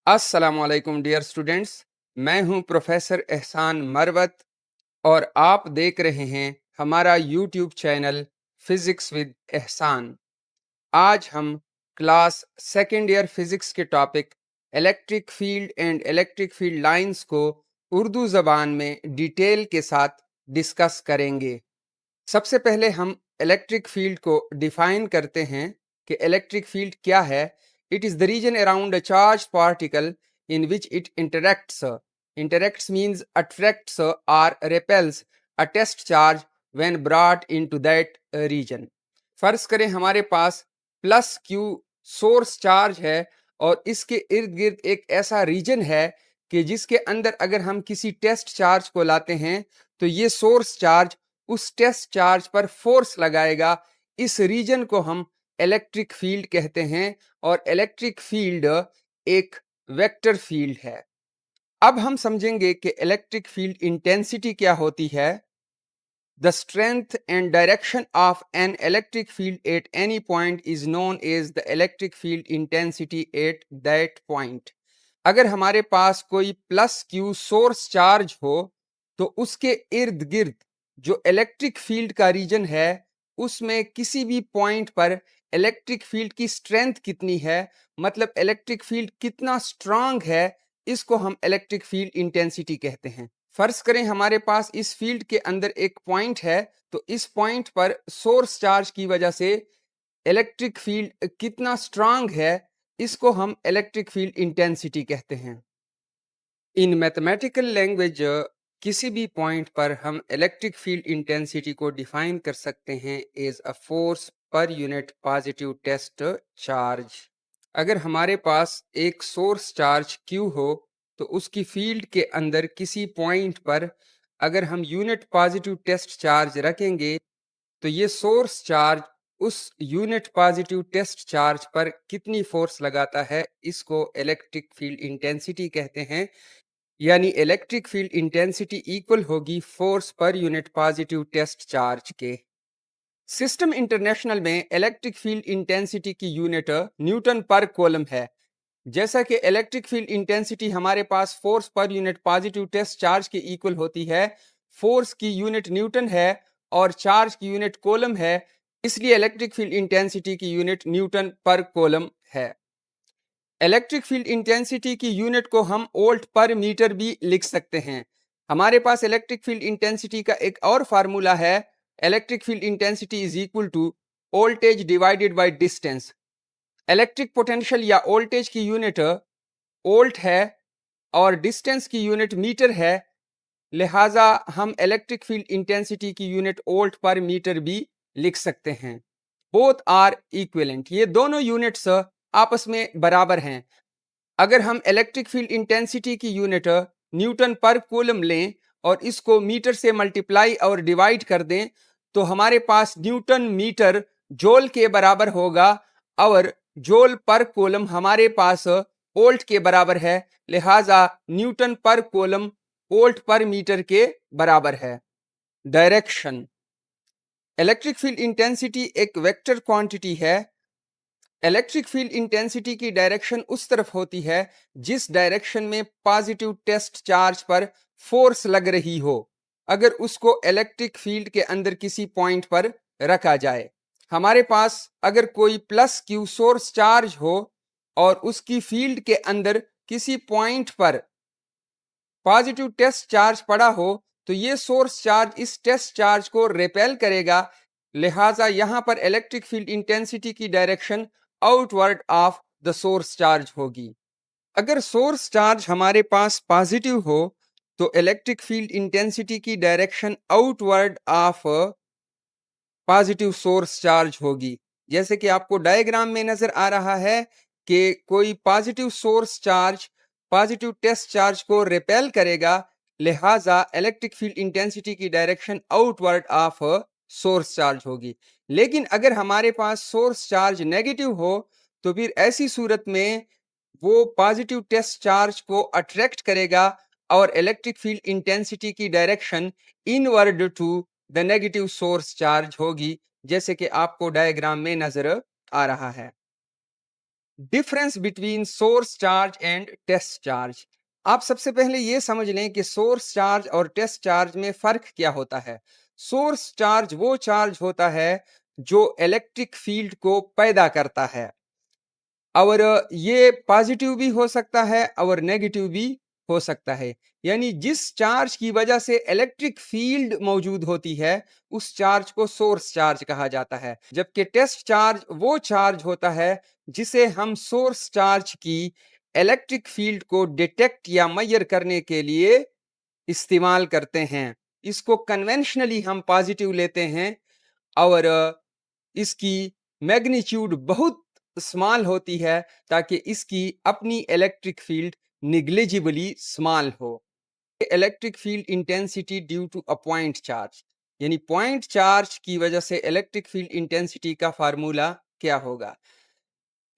अस्सलामुअलैकुम dear students. मैं हूं प्रोफेसर एहसान मरवत और आप देख रहे हैं हमारा यूट्यूब चैनल फिजिक्स विद एहसान। आज हम क्लास सेकेंड ईयर फिजिक्स के topic electric field and electric field lines को उर्दू ज़बान में डिटेल के साथ डिस्कस करेंगे। सबसे पहले हम इलेक्ट्रिक फील्ड को डिफाइन करते हैं कि इलेक्ट्रिक फील्ड क्या है। It is the region around a charge particle in which it interacts means attracts और repels a test charge when brought into that region. फर्ज करें हमारे पास प्लस क्यू सोर्स चार्ज है और इसके इर्द गिर्द एक ऐसा रीजन है कि जिसके अंदर अगर हम किसी टेस्ट चार्ज को लाते हैं तो ये सोर्स चार्ज उस टेस्ट चार्ज पर फोर्स लगाएगा। इस रीजन को हम इलेक्ट्रिक फील्ड कहते हैं और इलेक्ट्रिक फील्ड एक वेक्टर फील्ड है। अब हम समझेंगे कि इलेक्ट्रिक फील्ड इंटेंसिटी क्या होती है। The strength and direction of an electric field at any point is known as the electric field intensity at that point. अगर हमारे पास कोई प्लस क्यू सोर्स चार्ज हो तो उसके इर्द गिर्द जो इलेक्ट्रिक फील्ड का रीजन है उसमें किसी भी पॉइंट पर इलेक्ट्रिक फील्ड की स्ट्रेंथ कितनी है, मतलब इलेक्ट्रिक फील्ड कितना स्ट्रांग है, इसको हम इलेक्ट्रिक फील्ड इंटेंसिटी कहते हैं। फर्ज करें हमारे पास इस फील्ड के अंदर एक पॉइंट है तो इस पॉइंट पर सोर्स चार्ज की वजह से इलेक्ट्रिक फील्ड कितना स्ट्रांग है, इसको हम इलेक्ट्रिक फील्ड इंटेंसिटी कहते हैं। इन मैथमेटिकल लैंग्वेज किसी भी पॉइंट पर हम इलेक्ट्रिक फील्ड इंटेंसिटी को डिफाइन कर सकते हैं एज अ फोर्स पर यूनिट पॉजिटिव टेस्ट चार्ज। अगर हमारे पास एक सोर्स चार्ज Q हो तो उसकी फील्ड के अंदर किसी पॉइंट पर अगर हम यूनिट पॉजिटिव टेस्ट चार्ज रखेंगे तो ये सोर्स चार्ज उस यूनिट पॉजिटिव टेस्ट चार्ज पर कितनी फोर्स लगाता है, इसको इलेक्ट्रिक फील्ड इंटेंसिटी कहते हैं। यानी इलेक्ट्रिक फील्ड इंटेंसिटी इक्वल होगी फोर्स पर यूनिट पॉजिटिव टेस्ट चार्ज के। सिस्टम इंटरनेशनल में इलेक्ट्रिक फील्ड इंटेंसिटी की यूनिट न्यूटन पर कूलम है। जैसा कि इलेक्ट्रिक फील्ड इंटेंसिटी हमारे पास फोर्स पर यूनिट पॉजिटिव टेस्ट चार्ज के इक्वल होती है, फोर्स की यूनिट न्यूटन है और चार्ज की यूनिट कूलम है, इसलिए इलेक्ट्रिक फील्ड इंटेंसिटी की यूनिट न्यूटन पर कूलम है। इलेक्ट्रिक फील्ड इंटेंसिटी की यूनिट को हम वोल्ट पर मीटर भी लिख सकते हैं। हमारे पास इलेक्ट्रिक फील्ड इंटेंसिटी का एक और फार्मूला है। Electric field intensity is equal to voltage divided by distance. Electric potential या वोल्टेज की यूनिट वोल्ट है और डिस्टेंस की यूनिट मीटर है, लिहाजा हम इलेक्ट्रिक फील्ड इंटेंसिटी की यूनिट वोल्ट पर मीटर भी लिख सकते हैं। बोथ आर इक्विवेलेंट, ये दोनों यूनिट्स आपस में बराबर हैं। अगर हम इलेक्ट्रिक फील्ड इंटेंसिटी की यूनिट न्यूटन पर कूलम लें और इसको मीटर से मल्टीप्लाई और डिवाइड कर दें तो हमारे पास न्यूटन मीटर जोल के बराबर होगा और जोल पर कूलम हमारे पास वोल्ट के बराबर है, लिहाजा न्यूटन पर कूलम वोल्ट पर मीटर के बराबर है। डायरेक्शन, इलेक्ट्रिक फील्ड इंटेंसिटी एक वेक्टर क्वांटिटी है। इलेक्ट्रिक फील्ड इंटेंसिटी की डायरेक्शन उस तरफ होती है जिस डायरेक्शन में पॉजिटिव टेस्ट चार्ज पर फोर्स लग रही हो, अगर उसको इलेक्ट्रिक फील्ड के अंदर किसी पॉइंट पर रखा जाए। हमारे पास अगर कोई प्लस क्यू सोर्स चार्ज हो और उसकी फील्ड के अंदर किसी पॉइंट पर पॉजिटिव टेस्ट चार्ज पड़ा हो तो ये सोर्स चार्ज इस टेस्ट चार्ज को रिपेल करेगा, लिहाजा यहां पर इलेक्ट्रिक फील्ड इंटेंसिटी की direction outward of the source charge होगी। अगर सोर्स चार्ज हमारे पास पॉजिटिव हो तो इलेक्ट्रिक फील्ड इंटेंसिटी की direction outward of positive source charge होगी। जैसे कि आपको डायग्राम में नजर आ रहा है कि कोई positive source charge positive test charge को रिपेल करेगा, लिहाजा इलेक्ट्रिक फील्ड इंटेंसिटी की direction outward of source charge होगी। लेकिन अगर हमारे पास सोर्स चार्ज नेगेटिव हो तो फिर ऐसी सूरत में वो पॉजिटिव टेस्ट चार्ज को अट्रैक्ट करेगा और इलेक्ट्रिक फील्ड इंटेंसिटी की direction inward to the negative source charge होगी, जैसे कि आपको डायग्राम में नजर आ रहा है। Difference between source charge and test charge. आप सबसे पहले ये समझ लें कि सोर्स चार्ज और टेस्ट चार्ज में फर्क क्या होता है। सोर्स चार्ज वो चार्ज होता है जो इलेक्ट्रिक फील्ड को पैदा करता है, और ये पॉजिटिव भी हो सकता है और नेगेटिव भी हो सकता है। यानी जिस चार्ज की वजह से इलेक्ट्रिक फील्ड मौजूद होती है, उस चार्ज को सोर्स चार्ज कहा जाता है। जबकि टेस्ट चार्ज वो चार्ज होता है जिसे हम सोर्स चार्ज की इलेक्ट्रिक फील्ड को डिटेक्ट या मेजर करने के लिए इस्तेमाल करते हैं। इसको कन्वेंशनली हम पॉजिटिव लेते हैं, और इसकी मैग्नीट्यूड बहुत स्मॉल होती है, ताकि इसकी अपनी इलेक्ट्रिक फील्ड निग्लिजिबली स्मॉल हो। Electric field intensity due to a point charge, यानी पॉइंट चार्ज की वजह से इलेक्ट्रिक फील्ड इंटेंसिटी का फार्मूला क्या होगा।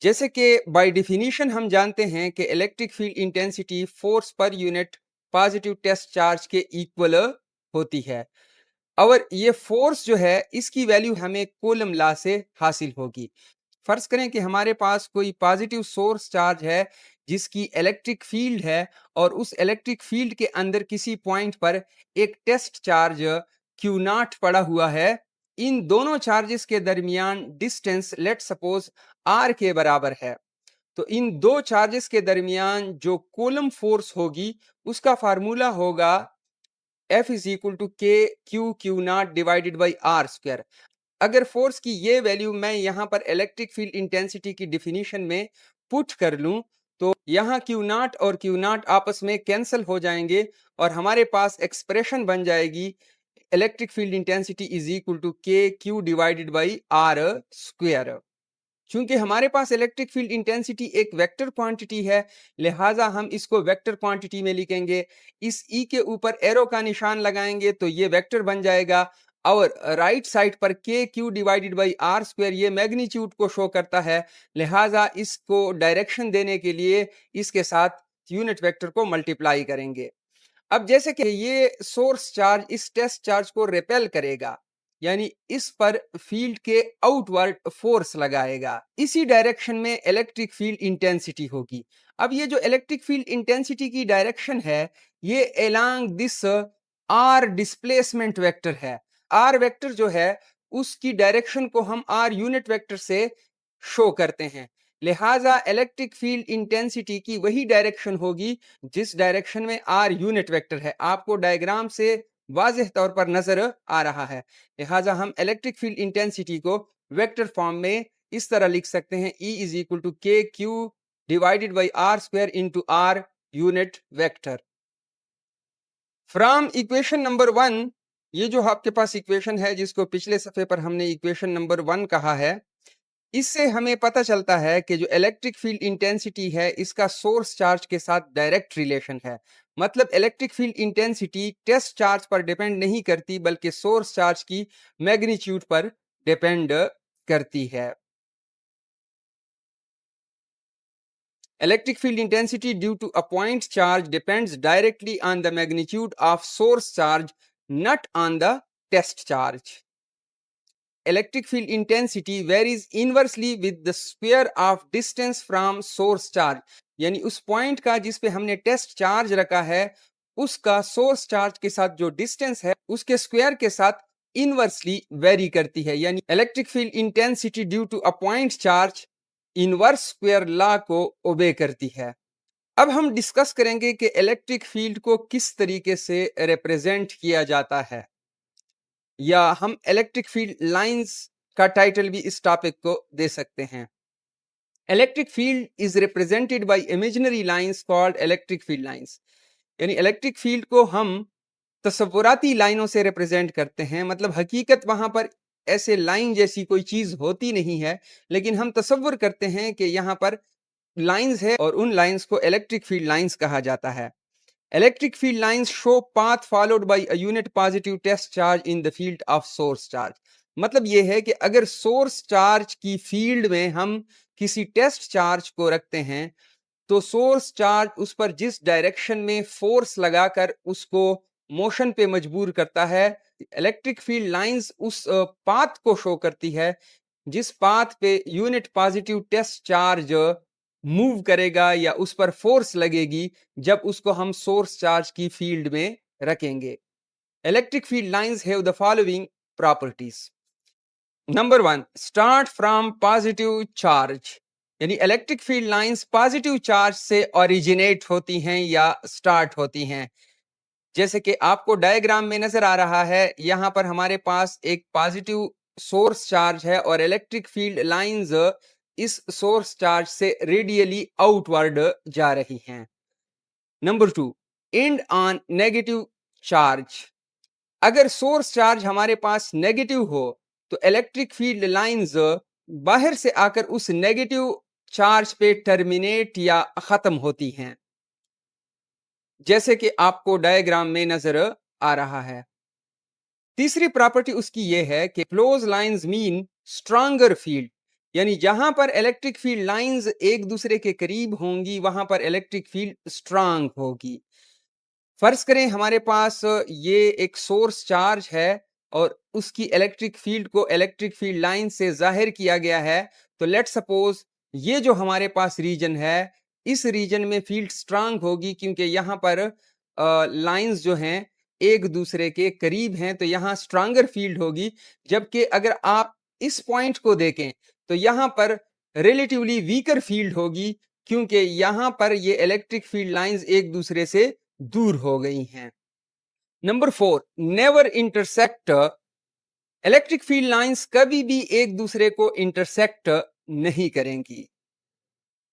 जैसे कि बाय डेफिनेशन हम जानते हैं कि इलेक्ट्रिक फील्ड इंटेंसिटी फोर्स पर यूनिट पॉजिटिव टेस्ट चार्ज के इक्वल होती है, और ये फोर्स जो है इसकी वैल्यू हमें कूलम लॉ से हासिल होगी। फर्ज करें कि हमारे पास कोई पॉजिटिव सोर्स चार्ज है जिसकी इलेक्ट्रिक फील्ड है, और उस इलेक्ट्रिक फील्ड के अंदर किसी पॉइंट पर एक टेस्ट चार्ज क्यू नॉट पड़ा हुआ है। इन दोनों चार्जेस के दरमियान डिस्टेंस लेट सपोज आर के बराबर है। तो इन दो चार्जेस के दरमियान जो कूलम फोर्स होगी उसका फार्मूला होगा F इज इक्वल टू के q naught divided by are square. अगर फोर्स की ये वैल्यू मैं यहाँ पर इलेक्ट्रिक फील्ड इंटेंसिटी की डिफिनीशन में पुट कर लूं, तो यहाँ क्यू नॉट और क्यू नॉट आपस में कैंसिल हो जाएंगे, और हमारे पास एक्सप्रेशन बन जाएगी electric field intensity is equal to के Q divided by are square. चूंकि हमारे पास इलेक्ट्रिक फील्ड इंटेंसिटी एक वेक्टर क्वांटिटी है, लिहाजा हम इसको वेक्टर क्वांटिटी में लिखेंगे। इस ई के ऊपर एरो का निशान लगाएंगे तो ये वेक्टर बन जाएगा, और राइट साइड पर k Q divided by are square ये मैग्नीट्यूड को शो करता है। लिहाजा इसको डायरेक्शन देने के लिए इसके साथ यूनिट वेक्टर को मल्टीप्लाई करेंगे। अब जैसे कि ये सोर्स चार्ज इस टेस्ट चार्ज को रिपेल करेगा, यानी इस पर फील्ड के आउटवर्ड फोर्स लगाएगा, इसी डायरेक्शन में इलेक्ट्रिक फील्ड इंटेंसिटी होगी। अब ये जो इलेक्ट्रिक फील्ड इंटेंसिटी की डायरेक्शन है, ये along this r displacement vector है। आर वेक्टर जो है उसकी डायरेक्शन को हम आर यूनिट वेक्टर से शो करते हैं। लिहाजा इलेक्ट्रिक फील्ड इंटेंसिटी की वही डायरेक्शन होगी जिस डायरेक्शन में आर यूनिट वेक्टर है। आपको डायग्राम से वाज़ेह तौर पर नजर आ रहा है। लिहाजा हम इलेक्ट्रिक फील्ड इंटेंसिटी को वेक्टर फॉर्म में इस तरह लिख सकते हैं, E इज इक्वल टू के Q divided by are square into r unit vector. From equation number 1, ये जो आपके पास इक्वेशन है जिसको पिछले सफे पर हमने इक्वेशन नंबर 1 कहा है, इससे हमें पता चलता है कि जो इलेक्ट्रिक फील्ड इंटेंसिटी है इसका सोर्स चार्ज के साथ डायरेक्ट रिलेशन है। मतलब electric field intensity test charge पर डिपेंड नहीं करती, बल्कि सोर्स चार्ज की मैग्नीट्यूड पर डिपेंड करती है। Electric field intensity due to a point charge depends directly on the magnitude of source charge, not on the test charge. Electric field intensity varies inversely with the square of distance from source charge. यानी उस point का जिस पे हमने test charge रखा है उसका source charge के साथ जो डिस्टेंस है उसके स्क्वायर के साथ इनवर्सली वेरी करती है। यानी electric field intensity due to a point charge inverse square law को ओबे करती है। अब हम डिस्कस करेंगे कि इलेक्ट्रिक फील्ड को किस तरीके से रिप्रेजेंट किया जाता है, या हम इलेक्ट्रिक फील्ड लाइंस का टाइटल भी इस टॉपिक को दे सकते हैं। Electric field is represented by imaginary lines called electric field lines. यानी इलेक्ट्रिक फील्ड को हम तसव्वुराती लाइनों से रिप्रेजेंट करते हैं। मतलब हकीकत वहां पर ऐसे लाइन जैसी कोई चीज होती नहीं है, लेकिन हम तसव्वुर करते हैं कि यहाँ पर लाइंस है, और उन लाइंस को इलेक्ट्रिक फील्ड लाइंस कहा जाता है। Electric field lines show path followed by a unit positive test charge in the field of source charge। मतलब ये है कि अगर सोर्स चार्ज की फील्ड में हम किसी टेस्ट चार्ज को रखते हैं, तो सोर्स चार्ज उस पर जिस डायरेक्शन में फोर्स लगाकर उसको मोशन पे मजबूर करता है, इलेक्ट्रिक फील्ड लाइंस उस पाथ को शो करती है जिस पाथ पे unit positive test charge move करेगा या उस पर फोर्स लगेगी जब उसको हम सोर्स चार्ज की फील्ड में रखेंगे। Electric field lines have the following properties. Number 1, start from positive charge, यानी electric field lines positive charge से ओरिजिनेट होती हैं या स्टार्ट होती हैं। जैसे कि आपको डायग्राम में नजर आ रहा है, यहां पर हमारे पास एक पॉजिटिव सोर्स चार्ज है और इलेक्ट्रिक फील्ड लाइंस इस सोर्स चार्ज से रेडियली आउटवर्ड जा रही हैं। Number 2, and on negative charge, अगर सोर्स चार्ज हमारे पास नेगेटिव हो तो इलेक्ट्रिक फील्ड लाइंस बाहर से आकर उस नेगेटिव चार्ज पे टर्मिनेट या खत्म होती हैं, जैसे कि आपको डायग्राम में नजर आ रहा है। तीसरी प्रॉपर्टी उसकी यह है कि close lines mean stronger field, यानी जहां पर इलेक्ट्रिक फील्ड लाइंस एक दूसरे के करीब होंगी वहां पर इलेक्ट्रिक फील्ड स्ट्रांग होगी। फर्ज करें हमारे पास ये एक सोर्स चार्ज है और उसकी इलेक्ट्रिक फील्ड को इलेक्ट्रिक फील्ड लाइन से जाहिर किया गया है, तो लेट सपोज ये जो हमारे पास रीजन है, इस रीजन में फील्ड स्ट्रांग होगी क्योंकि यहाँ पर लाइंस जो हैं एक दूसरे के करीब हैं, तो यहाँ स्ट्रांगर फील्ड होगी। जबकि अगर आप इस पॉइंट को देखें तो यहाँ पर रिलेटिवली वीकर फील्ड होगी क्योंकि यहाँ पर ये इलेक्ट्रिक फील्ड लाइंस एक दूसरे से दूर हो गई हैं। Number 4, never intersect, electric field lines कभी भी एक दूसरे को इंटरसेक्ट नहीं करेंगी।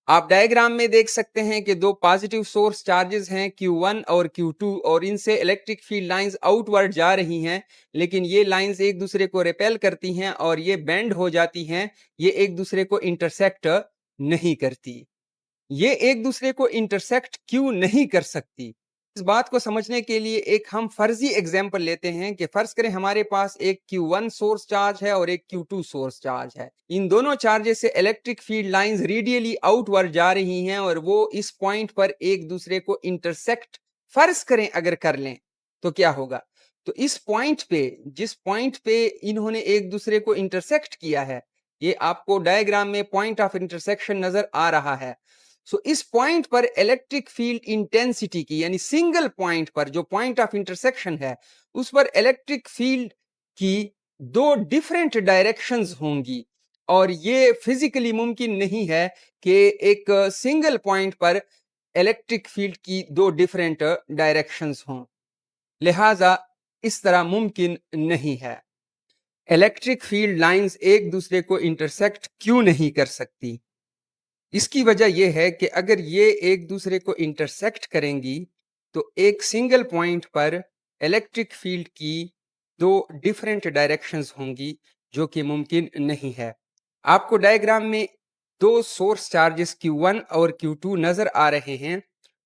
आप डायग्राम में देख सकते हैं कि दो पॉजिटिव सोर्स चार्जेस हैं Q1 और Q2 और इनसे इलेक्ट्रिक फील्ड लाइंस आउटवर्ड जा रही हैं, लेकिन ये लाइंस एक दूसरे को रिपेल करती हैं और ये बेंड हो जाती हैं, ये एक दूसरे को इंटरसेक्ट नहीं करती। ये एक दूसरे को इंटरसेक्ट क्यों नहीं कर सकती? इस बात को समझने के लिए एक हम फर्जी एग्जांपल लेते हैं कि फर्ज करें हमारे पास एक Q1 सोर्स चार्ज है और एक Q2 सोर्स चार्ज है। इन दोनों चार्जेस से electric field lines radially outward जा रही हैं और वो इस पॉइंट पर एक दूसरे को इंटरसेक्ट फर्ज करें अगर कर लें तो क्या होगा? तो इस पॉइंट पे, जिस पॉइंट पे इन्होंने एक दूसरे को इंटरसेक्ट किया है, ये आपको डायग्राम में पॉइंट ऑफ इंटरसेक्शन नजर आ रहा है। सो इस पॉइंट पर इलेक्ट्रिक फील्ड इंटेंसिटी की, यानी सिंगल पॉइंट पर जो पॉइंट ऑफ इंटरसेक्शन है उस पर इलेक्ट्रिक फील्ड की दो डिफरेंट डायरेक्शंस होंगी और ये फिजिकली मुमकिन नहीं है कि एक सिंगल पॉइंट पर इलेक्ट्रिक फील्ड की दो डिफरेंट डायरेक्शंस हों, लिहाजा इस तरह मुमकिन नहीं है। इलेक्ट्रिक फील्ड लाइंस एक दूसरे को इंटरसेक्ट क्यों नहीं कर सकती? इसकी वजह यह है कि अगर ये एक दूसरे को इंटरसेक्ट करेंगी तो एक सिंगल पॉइंट पर इलेक्ट्रिक फील्ड की दो डिफरेंट डायरेक्शंस होंगी जो कि मुमकिन नहीं है। आपको डायग्राम में दो सोर्स चार्जेस Q1 और Q2 नजर आ रहे हैं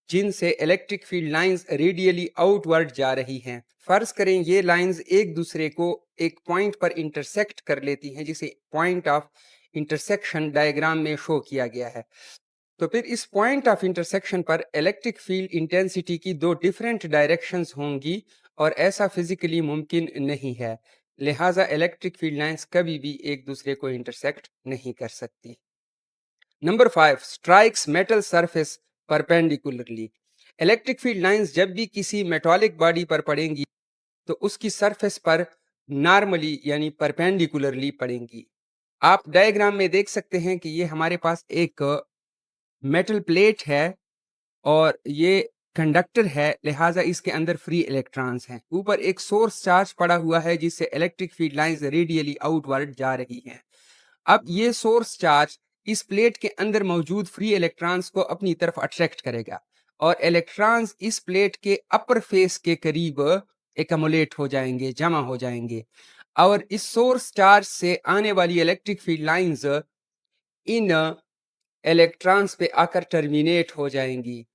जिनसे electric field lines radially outward जा रही हैं। फर्ज करें ये लाइंस एक दूसरे को एक पॉइंट पर इंटरसेक्ट कर लेती हैं जिसे पॉइंट ऑफ इंटरसेक्शन डायग्राम में शो किया गया है। तो फिर इस पॉइंट ऑफ इंटरसेक्शन पर इलेक्ट्रिक फील्ड इंटेंसिटी की दो डिफरेंट डायरेक्शंस होंगी और ऐसा फिजिकली मुमकिन नहीं है, लिहाजा इलेक्ट्रिक फील्ड लाइंस कभी भी एक दूसरे को इंटरसेक्ट नहीं कर सकती। Number 5, strikes metal surface perpendicularly, electric field lines जब भी किसी मेटालिक बॉडी पर पड़ेंगी तो उसकी सरफेस पर नॉर्मली यानी परपेंडिकुलरली पड़ेंगी। आप डायग्राम में देख सकते हैं कि ये हमारे पास एक मेटल प्लेट है और ये कंडक्टर है, लिहाजा इसके अंदर फ्री इलेक्ट्रॉन्स हैं। ऊपर एक सोर्स चार्ज पड़ा हुआ है जिससे electric field lines radially outward जा रही हैं। अब ये सोर्स चार्ज इस प्लेट के अंदर मौजूद फ्री इलेक्ट्रॉन्स को अपनी तरफ अट्रैक्ट करेगा और इलेक्ट्रॉन्स इस प्लेट के अपर फेस के करीब एकमुलेट हो जाएंगे, जमा हो जाएंगे और इस सोर्स चार्ज से आने वाली electric field lines in electrons पे आकर टर्मिनेट हो जाएंगी।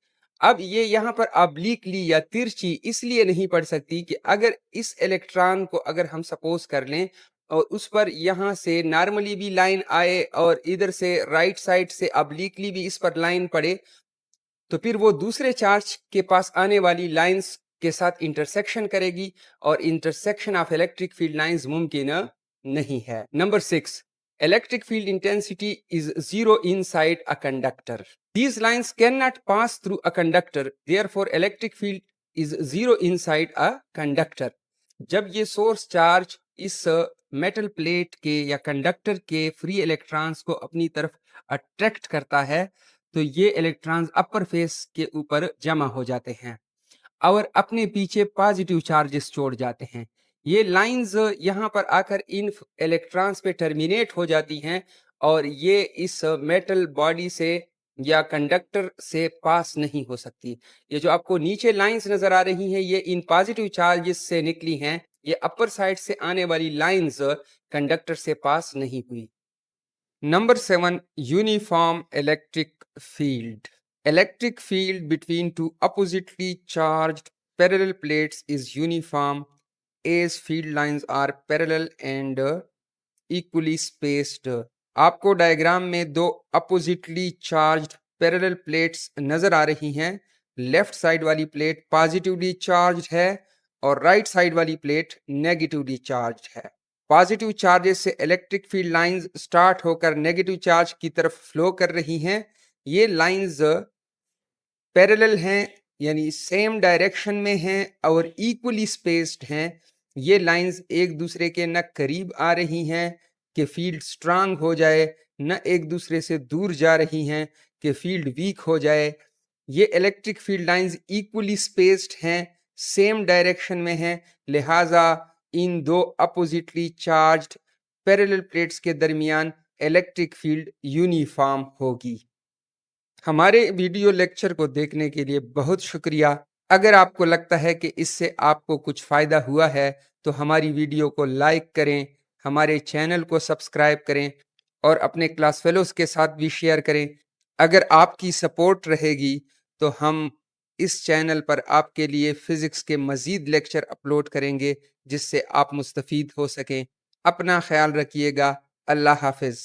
अब ये यहाँ पर ऑब्लिकली या तिरछी इसलिए नहीं पड़ सकती कि अगर इस इलेक्ट्रॉन को अगर हम सपोज कर लें और उस पर यहाँ से नॉर्मली भी लाइन आए और इधर से राइट साइड से ऑब्लिकली भी इस पर लाइन पड़े, तो फिर वो दूसरे चार्ज के पास आने वाली लाइंस के साथ इंटरसेक्शन करेगी और intersection of electric field lines मुमकिन नहीं है। Number 6, Electric field intensity is zero inside a conductor. These lines cannot pass through a conductor. Therefore, electric field is zero inside a conductor. जब ये source charge इस metal plate के या conductor के free electrons को अपनी तरफ attract करता है, तो ये इलेक्ट्रॉन्स अपर फेस के ऊपर जमा हो जाते हैं और अपने पीछे पॉजिटिव चार्जेस छोड़ जाते हैं। ये लाइंस यहाँ पर आकर इन इलेक्ट्रॉन्स पे टर्मिनेट हो जाती हैं और ये इस मेटल बॉडी से या कंडक्टर से पास नहीं हो सकती। ये जो आपको नीचे लाइंस नजर आ रही हैं, ये इन पॉजिटिव चार्जेस से निकली हैं। ये अपर साइड से आने वाली लाइंस कंडक्टर से पास नहीं हुई। Number 7, uniform electric field. Electric field between two oppositely charged parallel plates is uniform as field lines are parallel and equally spaced. आपको डायग्राम में दो अपोजिटली चार्ज्ड पैरेलल प्लेट्स नजर आ रही हैं। लेफ्ट साइड वाली प्लेट पॉजिटिवली चार्ज्ड है और right side वाली प्लेट नेगेटिवली चार्ज्ड है। पॉजिटिव चार्जेस से इलेक्ट्रिक फील्ड लाइंस स्टार्ट होकर नेगेटिव चार्ज की तरफ फ्लो कर रही हैं। ये लाइंस पैरेलल हैं, यानी सेम डायरेक्शन में हैं और इक्वली स्पेस्ड हैं। ये लाइंस एक दूसरे के न करीब आ रही हैं कि फील्ड स्ट्रांग हो जाए, न एक दूसरे से दूर जा रही हैं कि फील्ड वीक हो जाए। ये electric field lines equally spaced हैं, सेम डायरेक्शन में हैं, लिहाजा इन दो अपोजिटली चार्ज्ड पैरेलल प्लेट्स के दरमियान इलेक्ट्रिक फील्ड यूनिफॉर्म होगी। हमारे वीडियो लेक्चर को देखने के लिए बहुत शुक्रिया। अगर आपको लगता है कि इससे आपको कुछ फ़ायदा हुआ है, तो हमारी वीडियो को लाइक करें, हमारे चैनल को सब्सक्राइब करें और अपने क्लास फेलोज़ के साथ भी शेयर करें। अगर आपकी सपोर्ट रहेगी, तो हम इस चैनल पर आपके लिए फ़िज़िक्स के मज़ीद लेक्चर अपलोड करेंगे, जिससे आप मुस्तफ़ीद हो सकें। अपना ख़याल रखिएगा। अल्लाह हाफ़िज़।